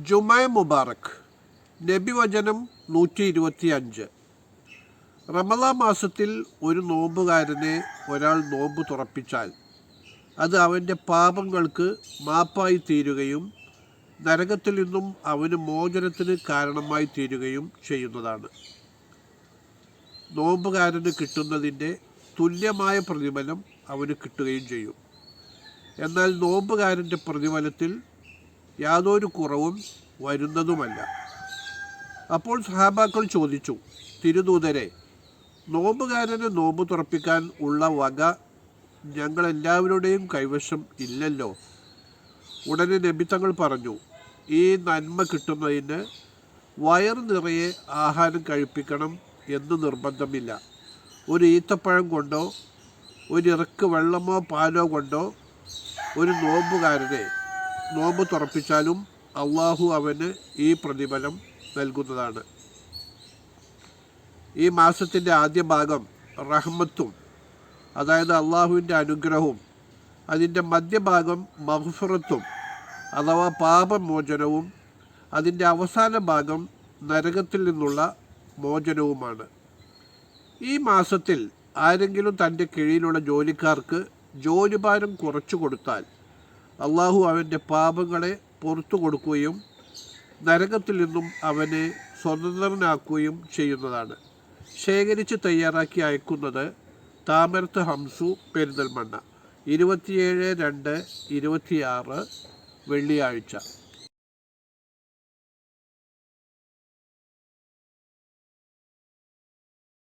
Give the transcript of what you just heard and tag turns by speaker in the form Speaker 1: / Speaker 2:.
Speaker 1: ജുമഅ മുബാറക്. നബിവചനം 125. റമളാൻ മാസത്തിൽ ഒരു നോമ്പുകാരനെ ഒരാൾ നോമ്പ് തുറപ്പിച്ചാൽ അത് അവൻ്റെ പാപങ്ങൾക്ക് മാപ്പായി തീരുകയും നരകത്തിൽ നിന്നും അവന് മോചനത്തിന് കാരണമായി തീരുകയും ചെയ്യുന്നതാണ്. നോമ്പുകാരന് കിട്ടുന്നതിൻ്റെ തുല്യമായ പ്രതിഫലം അവന് കിട്ടുകയും ചെയ്യും. എന്നാൽ നോമ്പുകാരൻ്റെ പ്രതിഫലത്തിൽ യാതൊരു കുറവും വരുന്നതുമല്ല. അപ്പോൾ സഹാബാക്കൾ ചോദിച്ചു, തിരുദൂതരെ, നോമ്പുകാരന് നോമ്പ് തുറപ്പിക്കാൻ ഉള്ള വക ഞങ്ങളെല്ലാവരുടെയും കൈവശം ഇല്ലല്ലോ. ഉടനെ നബി തങ്ങൾ പറഞ്ഞു, ഈ നന്മ കിട്ടുന്നതിന് വയറ് നിറയെ ആഹാരം കഴിപ്പിക്കണം എന്ന് നിർബന്ധമില്ല. ഒരു ഈത്തപ്പഴം കൊണ്ടോ ഒരിറക്ക് വെള്ളമോ പാലോ കൊണ്ടോ ഒരു നോമ്പുകാരനെ നോമ്പ് തുറപ്പിച്ചാലും അള്ളാഹു അവന് ഈ പ്രതിഫലം നൽകുന്നതാണ്. ഈ മാസത്തിൻ്റെ ആദ്യ ഭാഗം റഹ്മത്തും, അതായത് അള്ളാഹുവിൻ്റെ അനുഗ്രഹവും, അതിൻ്റെ മധ്യഭാഗം മഗ്ഫിറത്തും അഥവാ പാപമോചനവും, അതിൻ്റെ അവസാന ഭാഗം നരകത്തിൽ നിന്നുള്ള മോചനവുമാണ്. ഈ മാസത്തിൽ ആരെങ്കിലും തൻ്റെ കീഴിലുള്ള ജോലിക്കാർക്ക് ജോലിഭാരം കുറച്ചു കൊടുത്താൽ അള്ളാഹു അവൻ്റെ പാപങ്ങളെ പുറത്തു കൊടുക്കുകയും നരകത്തിൽ നിന്നും അവനെ സ്വതന്ത്രനാക്കുകയും ചെയ്യുന്നതാണ്. ശേഖരിച്ച് തയ്യാറാക്കി അയക്കുന്നത് താമരത്ത് ഹംസു, പെരിന്തൽമണ്ണ. 27/2/26 വെള്ളിയാഴ്ച.